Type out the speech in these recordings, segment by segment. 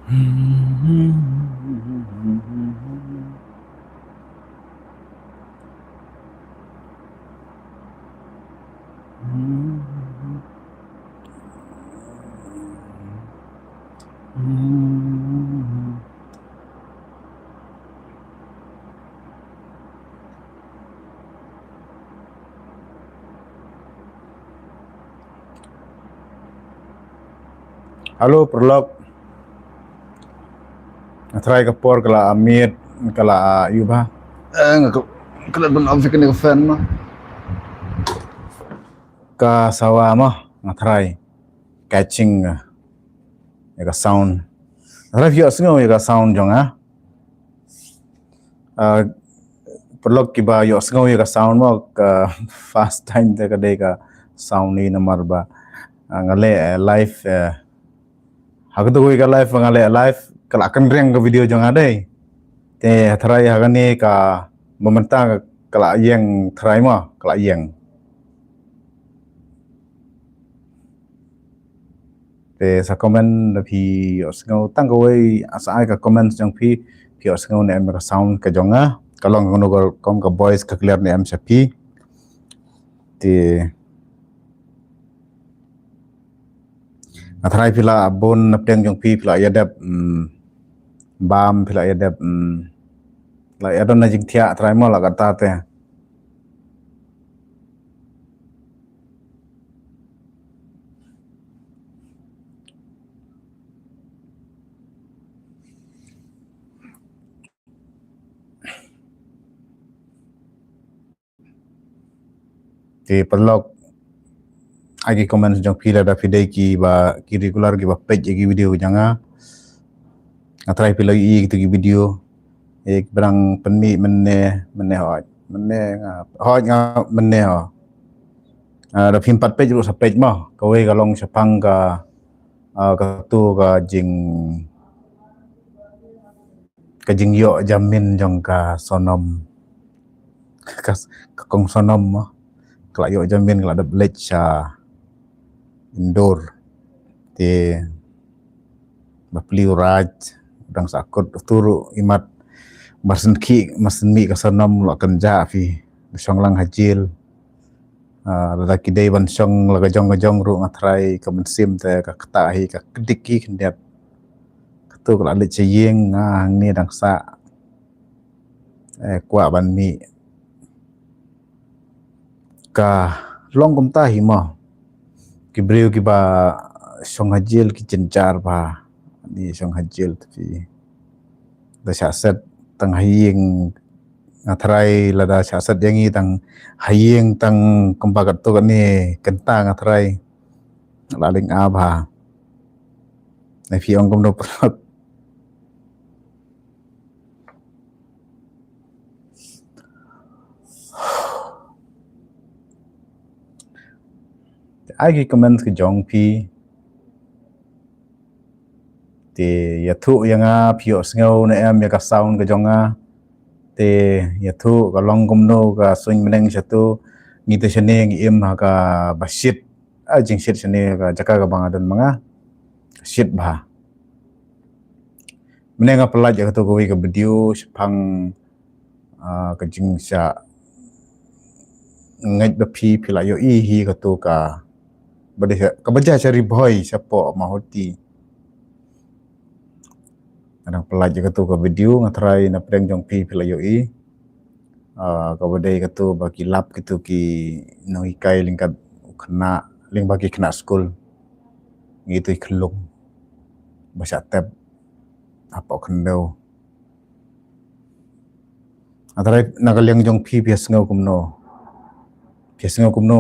Halo, Prolog. Try ke por kala Amit kala Ayuba. Kala don African ke fan mah. Ka sawa mah try catching ya sound. Try view sengaw ya sound jong Prolog kiba yo sengaw ya sound mah ka fast time te ka de ka sound ni namar ba ngale live hagdo ko ka live ngale live kala kan reng ka video jong ade te try hagani ka mementang kala yang try mah kala yang te sa comment phi osngau tang ko asa ka comment jong phi osngau ne em ka sound ka jonga kalong ngono ko kom ka voice ka clear ne em sapi te athrai phila bon napteng jong phi phila yadap bam phila yadap la yadon na jing thia athrai mo la kata te perlok agi comment jong phi la da phi dei ki ba ki regular ki ba page agi video janga athrai phila i ki video ek berang penmi menne hoj nga menne ho da phim pat page ru sa page mo ka we ka long sapang ka tu ka jing yo jamin jong ka sonom ka kong sonom mo kala yo jamin kala da blech indoor te bapli raj dang sakut turu imat masen mi ka sonom lo kan ja fi song lang hajil la kidei ban song la gajong ru ngathrai ka mensim te ka kata hi ka kediki kendiat tu kala le cheyeng ni dang sa kwa ban mi ka long kum ta hi mo ki breu ki ba song hajil ki chenchar ba ni song hajil ti da sha set tang hayeng ngathrai la da sha set yangi tang hayeng tang kumbagat tu ni kenta ngathrai la ling a ba na fi ong kum no ai ki comment ki jong phi te ya thu yanga phio sngo na em ya ka sound ka jonga te ya thu ka long kum no ka swing meneng satu ngi te chene ngi em ha ka basit a jing sit chene ka jaka ka bang adan manga sit ba menenga pelaj ka to ko ka video pang ka jing sha ngai ba phi phila yo i hi ka to ka bade ka baja cari boy sapo mahoti kadang pelaj ka to ka video ngatrai na preng jong pi phila yo i ka bade ka to bagi lap gitu ki no ikai lingkat kena ling bagi kena school gitu iklung basa tap apa kendo atrai nagalyang jong pi bias ngau kumno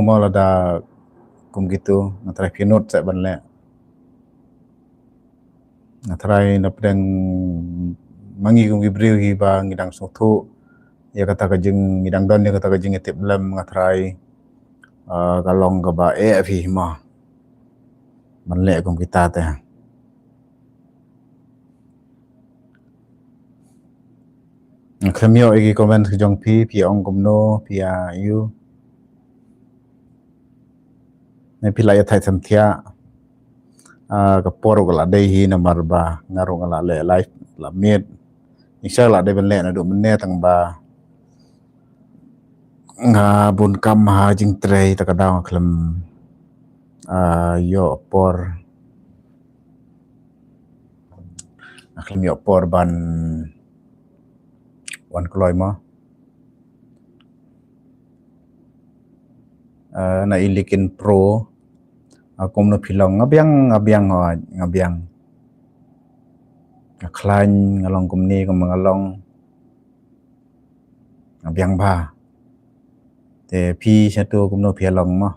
mau lada kum gitu ngatrai pinot sa banle ngatrai na pedang mangi kum gibril hi ba ngidang sothu ya kata ka jeng ngidang don ya kata ka jeng etip lam ngatrai kalong ka ba fi ma banle kum kita te khamio igi comment ki jong pi ong kumno pi yu ne pila ya thai tham thia kapor gala dei hi na marba ngarong ala le life la miet inshallah de ben le na do men tang ba nga bun kam ha jing trei ta kadang klem yo por klem yo por ban wan kloi mo na ilikin pro akum no pilong ngabiang ngaklan ngalong kumni kum ngalong ngabiang ba te pi satu kum no pilong mo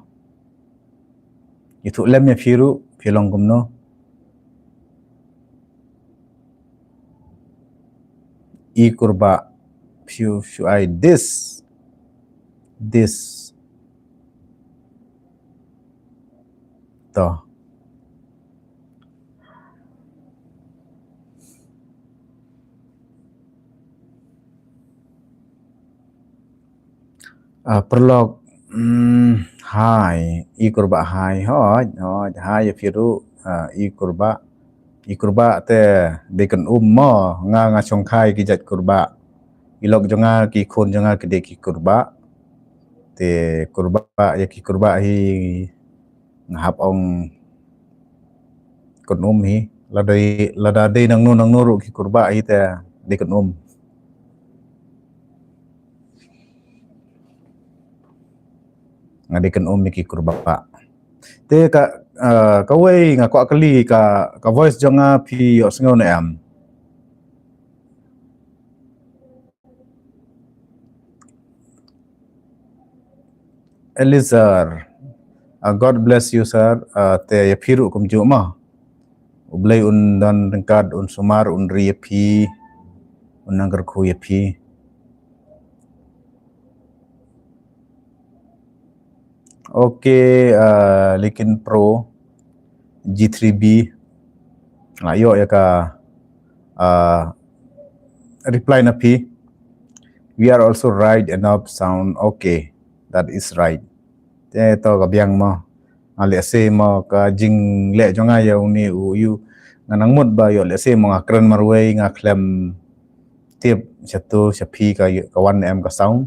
itu lem ya piru pilong kum no I kurba piu ai this to perlok hai I kurba hai hoj hai ya piru I kurba te dekan mo nga songkai ki jat kurba ilok jonga ki khon jonga ki de ki kurba te kurba ya ki kurba hi ngahap ong kon hi lada de nang nu ru ki kurba hi te de kon ngadekan ki kurba te ka wei nga kwa kali ka voice jonga pi yo sngau na am Elizar God bless you sir te ya phiru kum ju ma ublai un dan tengkad un sumar un ri phi un nanggar khu ya phi okay lekin pro G3B ayo ya ka reply na phi we are also right enough sound okay that is right te to ka biang mo ale se mo ka jing le jonga ya uni u yu nang mut ba yo le se mo ngakran marwei ngaklem tip satu sapi ka kawan em ka sound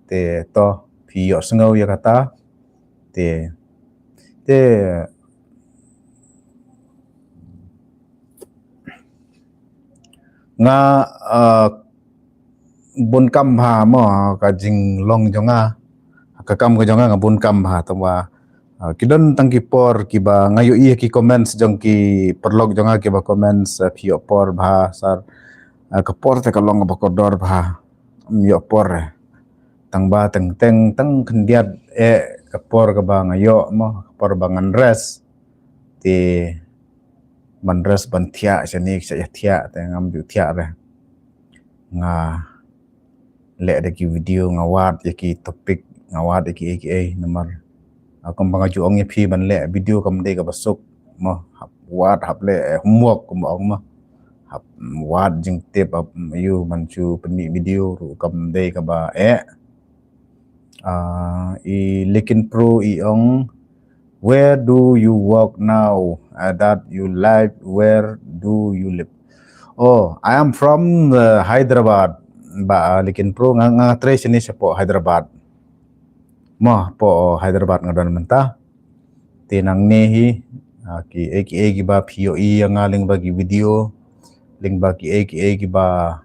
te to phi yo sngau ya kata te nga bun kam ha mo ka jing long jonga ka kam ka jonga bun kam ha tawa kidon tangki por ki ba ngayo I ki comments jong ki perlog jonga ki ba comments phi yo por bha sar ka por te ka long ba kodor bha yo por tang ba teng kendiat ka por ka ba ngayo mo por ba ngan res ti manres ban thia chani sa thia te ngam du thia re nga le de ki video ngawat ya ki topik ngawat ki aka nomor akom banga ju ong phi ban le video kam de ka basuk mo wat hap le homework kum ong mo hap wat jing tip ap yu man chu penmi video ru kam de ka ba I lekin pro I ong where do you work now that you live where do you live oh I am from Hyderabad ba lekin pro nga trace ni sa po Hyderabad mo po Hyderabad ngadon menta tinang nehi ki ba POE nga ling ba ki video ling ba ki ba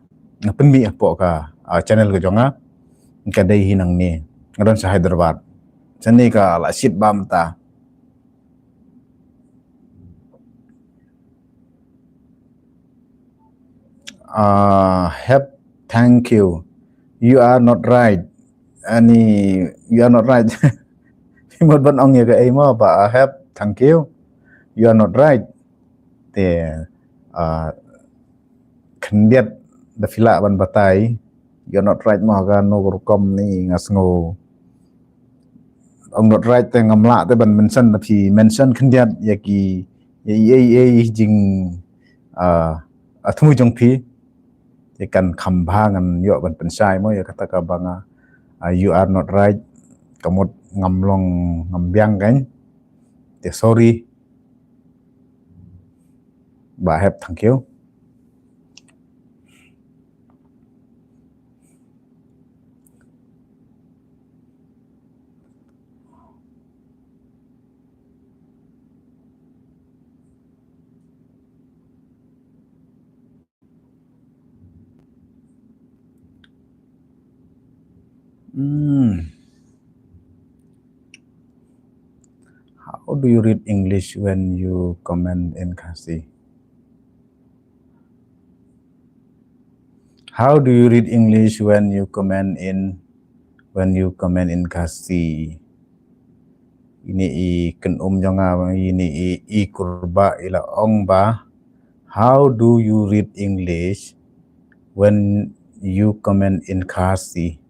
penmi po ka channel ko jonga kadai hinang ni ngadon sa Hyderabad sani ka la sit ba menta help thank you you are not right you are not right một bên ông nghe cái mo ba help thank you you are not right te kendiat da fila ban batai you are not right mo ga no kom ni ngasngo ông not right te ngamla te ban mention da phi mention kendiat yaki jing thmu jong phi te kan khamba ngan yo ban pensai mo ya kata ka banga you are not right kamot ngamlong ngambiang kan te sorry ba have thank you. How do you read English when you comment in Kasi? How do you read English when you comment in Kasi? Ini I kenum jonga ini I kurba ila ong ba. How do you read English when you comment in Kasi?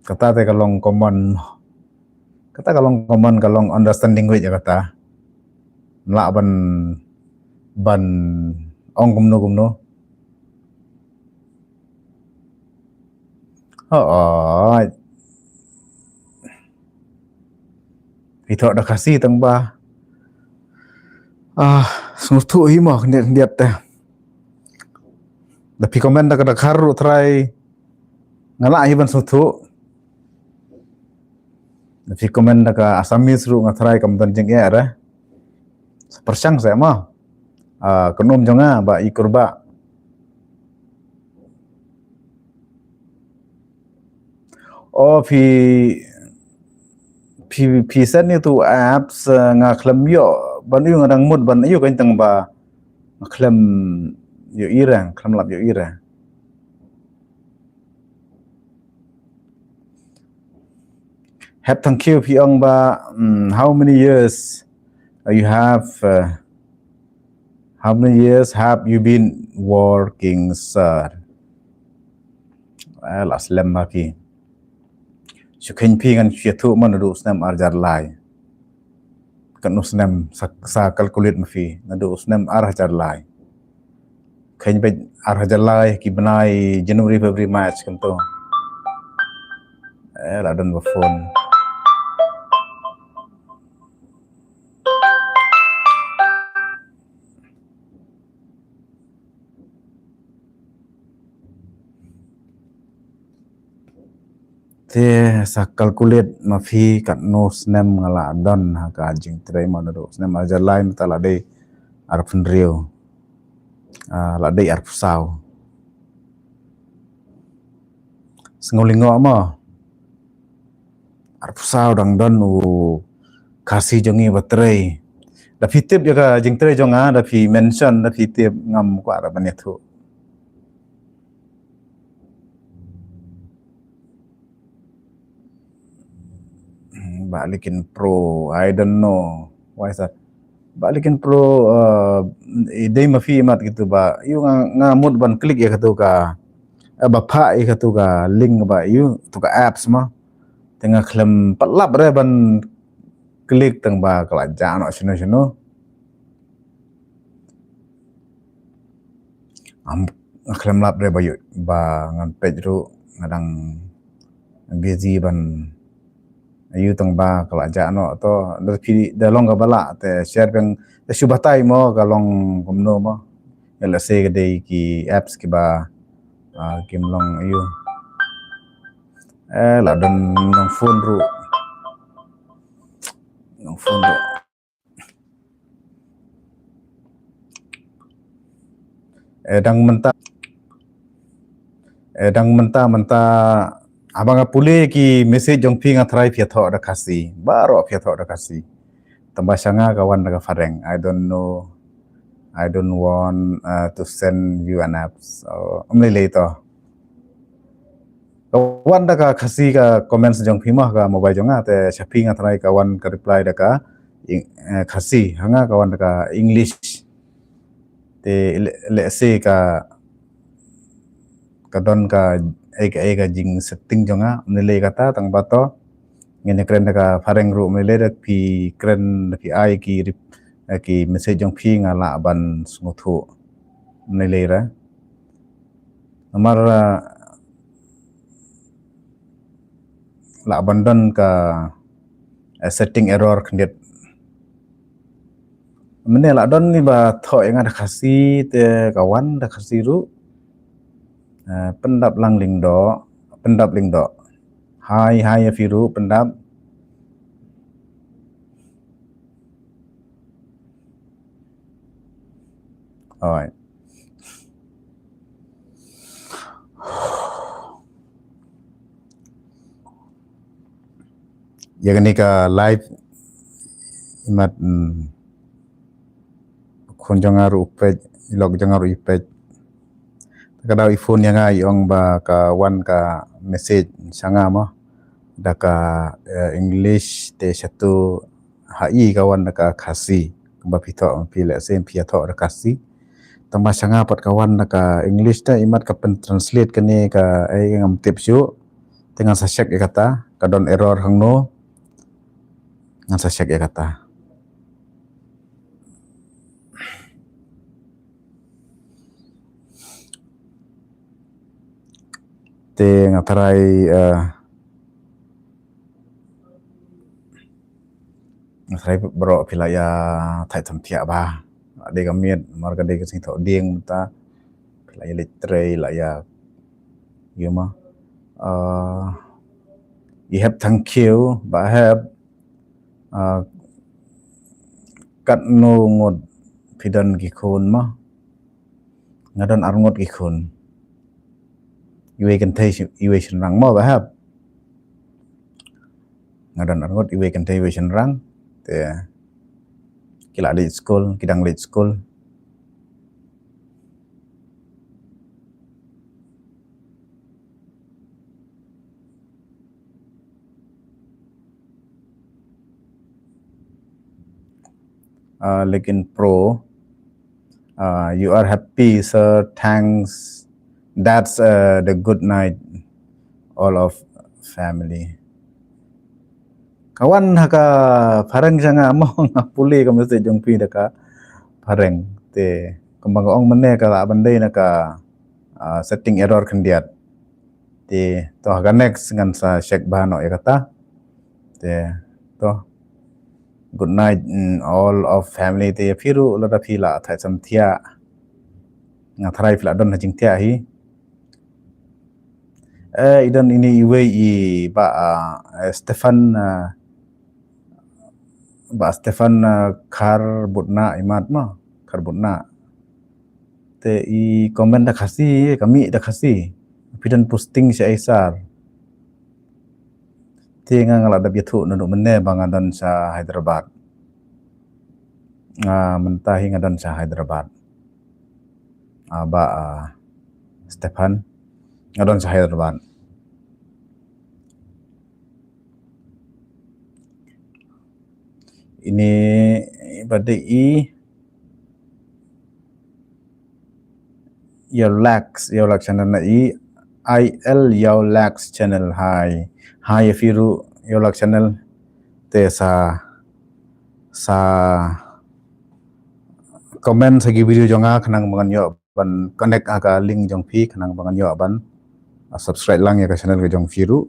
Kata te kalong common. Kata kalong common kalong understanding wit ya kata. Mla ban ong kumno. Oh, itu ada kasih tang ba. Sungtu himo ndiat teh. Tapi komen da kada karu try ngala hiban sungtu. Tapi komen da ka asamis ru ngatry kam dan jeng ya ra. Persang saya mah. Kenum jonga ba ikur ba. Oh pi set ni tu apps ngaklem yo ban yu ngadang mud ban yu kan tang ba ngaklem yo ira klem lap yo ira. Have thank you pi ong ba how many years you have how many years have you been working, sir? Well, aslam maki. Syukin pi kan syatu man nadu usnam arjar lai. Kan usnam sa kalkulit mafi nadu usnam arjar lai. Kain be arjar lai ki benai January February March kan to. Ladan ba phone. Te sa calculate mafi kat no snem ngala don ha ka jing trai ma do snem aja lain ta la dei ar pun rio la dei ar pusau sengolingo ma ar pusau dang don u kasi jongi batrai da fitip jaga jing trai jonga da fi mention da fitip ngam kwa ra banethu balikin pro I don't know why is that balikin pro idei mafi mat gitu ba yu ngamut ban klik ya katu ka bapa ya katu ka link ba yu tu ka apps ma tengah klem pelap re ban klik teng ba kelajan no sino klem lap re ba yu ba ngan page ru ngadang busy ban ayu tang ba kelajan no to da long ka bala te share peng subatai mo kalong kumno mo ela se gede ki apps ki ba kim long ayu la dan nong phone ru dang menta abang pule ki message jong pi ngathrai pia tho da kasi baro pia tho da kasi tambah sanga kawan da fareng I don't want to send you an app so later kawan da ka kasi ka comments jong pi mah ka mobile jonga te chapi ngathrai kawan ka reply da ka kasi hanga kawan da ka English te le se ka kadon ka ega jing setting jonga menilai kata tang bato ngene kren ka fareng ru menilai dak pi kren pi ai ki message jong pi ngala ban nguthu menilai ra nomor la abandon ka setting error khndet menela don ni ba tho yang ada kasih te kawan da kasih ru pendap lang ling do hai firu pendap alright yang ni ka live imat kon jangaru page log jangaru page kada iphone yang ai ong ba ka wan ka message sanga mo da ka english te satu hai kawan da ka khasi ba pito pile sem pia tho da kasi tamba sanga pat kawan da ka english ta imat ka pen translate kene ka ai ngam tip su dengan sasek ya kata kadon error hangno ngan sasek ya kata te ngatarai bro pilaya thai thampia ba de gamiet marga de sing tho ding ta pilaya litre la ya yuma you have thank you ba have kat no ngot pidan gi khon ma ngadon arngot gi khon iwe kan thai iwe rang ma ba have ngadon arngot iwe kan thai iwe rang te kila di school kidang late school lekin pro you are happy sir thanks that's the good night all of family kawan haka pareng sanga mo ngapuli ka mesti jongpi daka pareng te kembang ong mene ka bandai naka setting error kendiat te to haka next ngan sa check bano ya kata te to good night all of family te phiru lada phila thai sam thia ngatharai phila don hajing thia hi idan ini iwe I ba Stefan khar butna imat ma khar butna te I komen da khasi kami da khasi pidan posting si Aisar te ngala da biathu nanu menne bangadan sa Hyderabad mentahi ngadan sa Hyderabad ba Stefan ngadon sa Hyderabad ini pada Yolax channel na IL Yolax channel hai firu Yolax channel te sa komen sagi video jonga kanang bangan yo ban connect aga link jong pi kanang bangan yo ban subscribe lang ya ka channel ke jong firu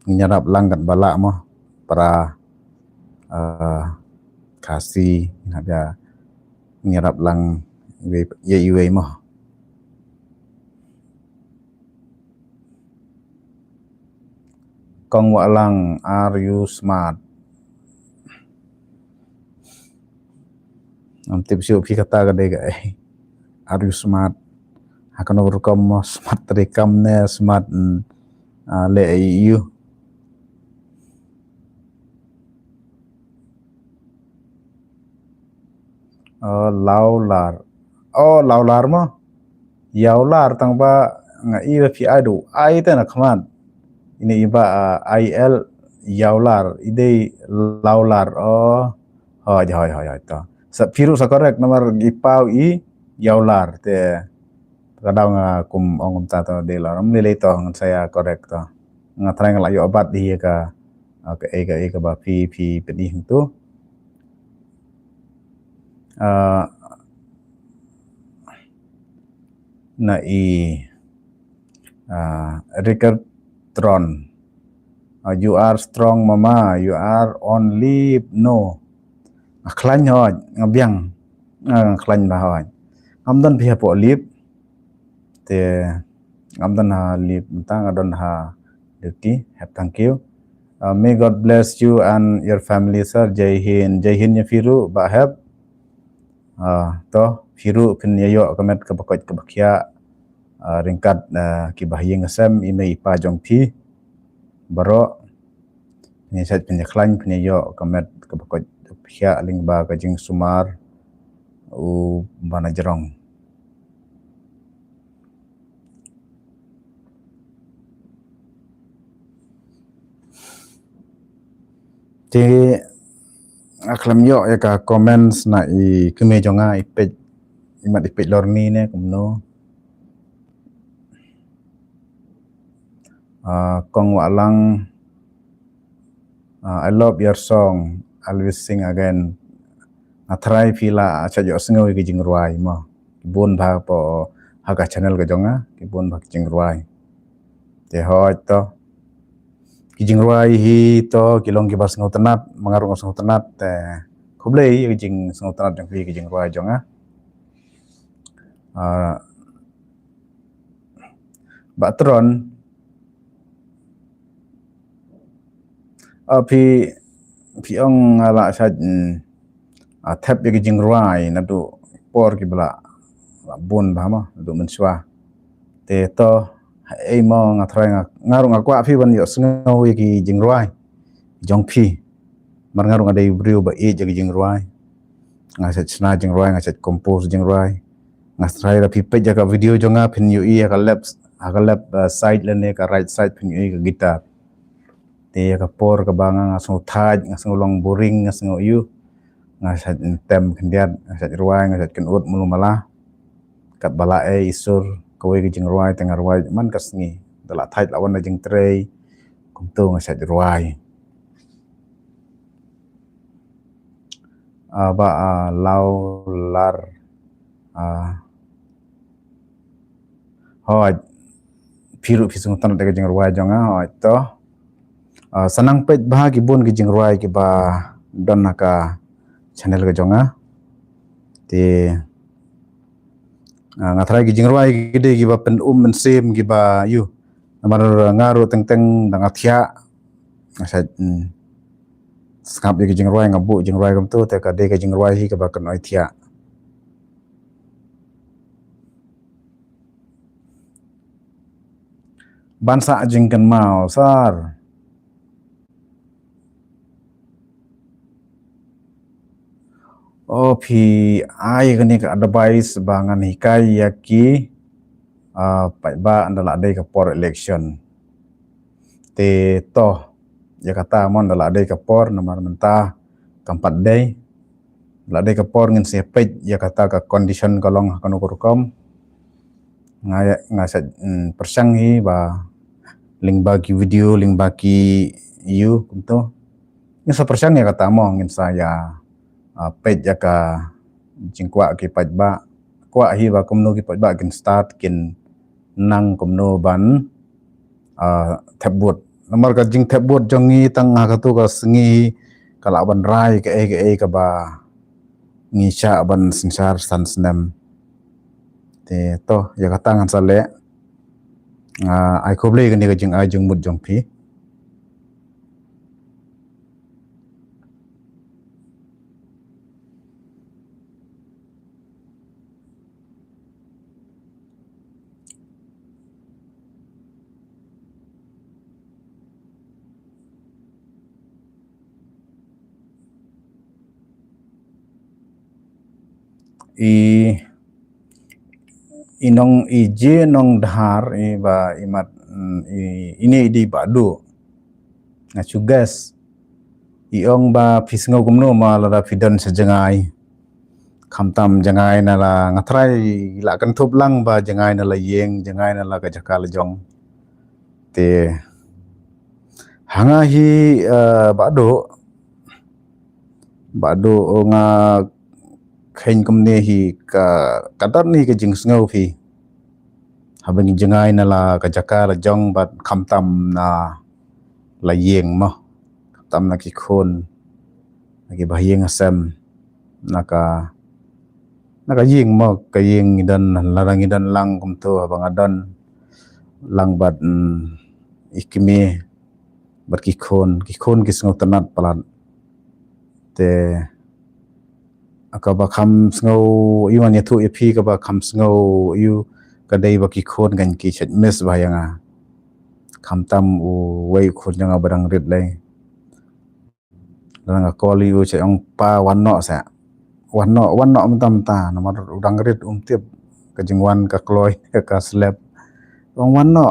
nyarap lang kat bala mo para kasih ada nyarap lang iwe mo kong wa lang are you smart am tip siu phi kata ka de ga are you smart hakan overcome mo smart rekam ne smart le you laular mo yaular tang ba nga I fi adu ai ta na khaman ini iba IL yaular ide laular hoi to sa firu sa correct nomor ipau I yaular te kadang kum ongum ta to de la ram le to saya correct to ngatrang la yo obat di ka ka ba fi pedih tu na Rickertron you are strong mama you are only no khlan hoj ngabiang khlan ba hoj amdan phi po lip te amdan ha lip tang adon ha duty have thank you. May God bless you and your family, sir. Jai Hind ya firu ba have to firu pin yayo kamet ka bakot ka bakya ringkat ki bahiyeng asam ime ipa jong phi baro ni sat pin khlan pin yayo kamet ka bakot bakya ling ba ka jing sumar u bana jerong. Ti aklam yo ya ka comments na I keme jonga ipej imat ipej lorni ne kumno kong walang I love your song, always sing again. Try pila cha jo sengawi ki jingruai mo kibun ba po haga channel ka jonga kibun ba jingruai te hoj to ki jingruai hi to kilong ki bas ngau tanat mangarung ngau tanat te kublei ki jing ngau tanat jong ki jingruai jonga batron pi ong ala sa thep ki jingruai na du por ki bla bun ba mo du menswa te to ei mo ngatrai ngarung akwa phi ban yo sngo ki jingruai jong phi mar ngarung adai briu ba e jagi jingruai ngaset sna jingruai ngaset compose jingruai ngasrai ra phi pe jaga video jonga phin yu I ka left side lene ka right side phin yu ka gitar te ka por ka banga ngasung thaj ngasung long boring ngasung yu ngasat tem kendiat ngasat ruai ngasat kenut mulu malah kat bala isur kowe ki jingruai tengah ruai man kasngi dala thaj lawan na jing trei kumtu ngasat ruai ba lau lar hoj phiru phisung tan de jing ruai jonga hoj to sanang pej bah ki bun ki jing ruai ki ba don naka channel ka jonga te ngatrai ki jingruai gede gi ba pen men sem gi ba yu namar ngaru teng dang athia ngasat skap gi jingruai ngabu jingruai kam tu te ka de ka jingruai hi ka ba kan oi thia bansa jingkan mau sar phi ai gani ka advice bangan hikai yaki pai ba andala dei ka por election te to ya kata mon dala dei ka por namar menta kampat dei la dei ka por ngin se pej ya kata ka condition kalong kanu kurkom ngasat persang hi ba link bagi video link bagi you kunto ngin sa persang ya kata mo ngin saya pej jaka jingkwa ki pajba kwa hi ba kumno ki pajba kin start kin nang kumno ban thebut namar ka jing thebut jongi tang ha tu ka sngi kala ban rai ke ka ba ngi cha ban singsar san snem te to ya kata ngan sale ai khoble ka ni ka jing ai jung mut jong phi inong ije nong dhar ba imat ini di badu na chugas iong ba pisngo kumno ma la fidan sejengai khamtam jangai na la ngatrai la kan thop lang ba jangai na la yeng jangai na la ka jakal jong te hanga hi badu nga khain kumne hi ka kadar ni ka jing sngo phi habang jangai na la ka jakal jong bat khamtam na la yeng mo khamtam na ki khon na ki bahiyeng asam naka ying mo kaying dan larang idan lang kumto abang adan lang bat ikimi berkikon kisngau tenat palat te akaba kham sngau iwan yathu epi kaba kham sngau yu kadai bakikon gan ki chet mes bayanga kham tam u wei khon janga barang rit lai lang akoli u che ong pa wanno sa wanno mentam ta nomor udang rit tiap kajingwan ka kloi ka slap ong wanno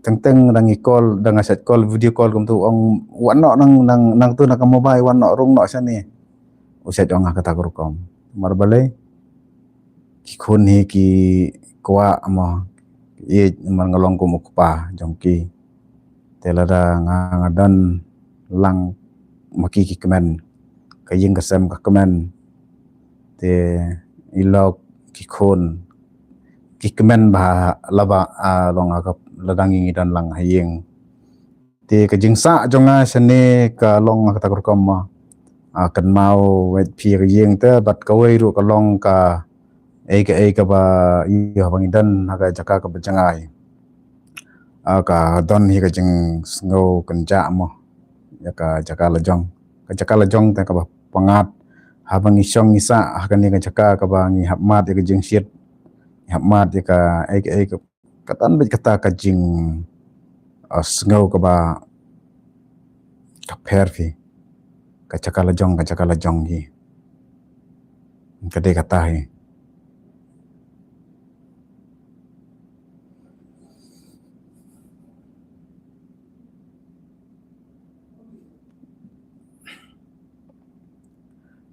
teng dang call dang aset call video call kum tu ong wanno nang tu nak mobile wanno rung no sani uset ong kata kurkom mar balai ki khun hi ki kwa mo ye man ngalong ko mukpa jongki telada ngadan lang maki ki kemen kaying kasem ka kemen te ilok ki khun ki kemen ba laba long agap ladangi dan lang hayeng te kajingsa jonga sene ka long kata kurkom kan mau wet pi yeng te bat kawai ru ka long ka ka ba iya bang dan haga jaka ka bejangai ka don hi ka jing ngau kenja mo ya ka jaka lejong te ka ba pangat habang isong isa hakan ni ka jaka ka ba ngi hapmat ya ka jing shit hapmat ya ka ka katan bet kata ka jing ngau ka ba ka perfi ka jaka lejong hi kadai kata hi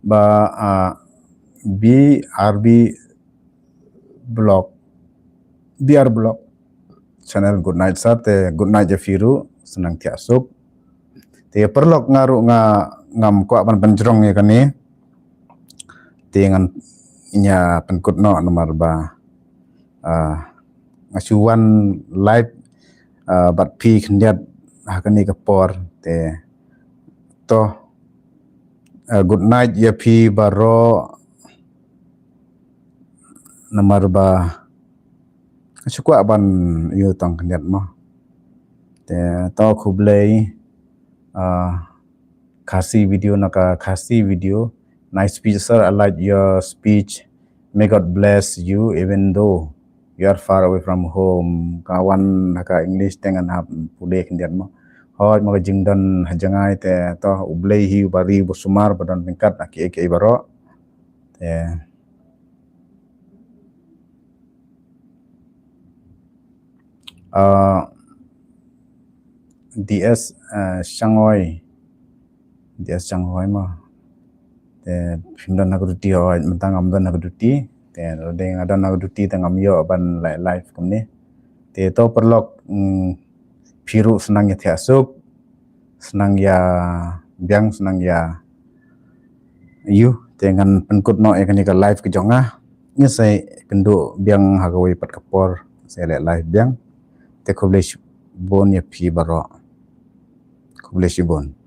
ba BR blog channel good night sir te good night ya firu senang tiasuk te perlok ngaru ngam ko ban penjrong ya kani te ngan inya penkut no nomor ba ngasuan live bat pi kendiat hakani ke por te to good night ya pi baro nomor ba sukwa ban yu tang kendiat mo te to khublei kasi video nice speech sir, I like your speech, may God bless you even though you are far away from home kawan haka English tengan hap pulek kendiat mo hoj mga jingdan hajangai te to ublei hi bari busumar badan tingkat aki baro te DS Shanghai mo te pindan nak duty hoj mentang amdan nak duty te deng ada nak duty tengam yo ban live kumni te to perlok piru senang ya tiasuk senang ya biang senang ya yu dengan penkut no ya kani ka live ke jonga ngi sai kendo biang hagawi pat kapor saya live biang te kublish bon ya pi baro kublish bon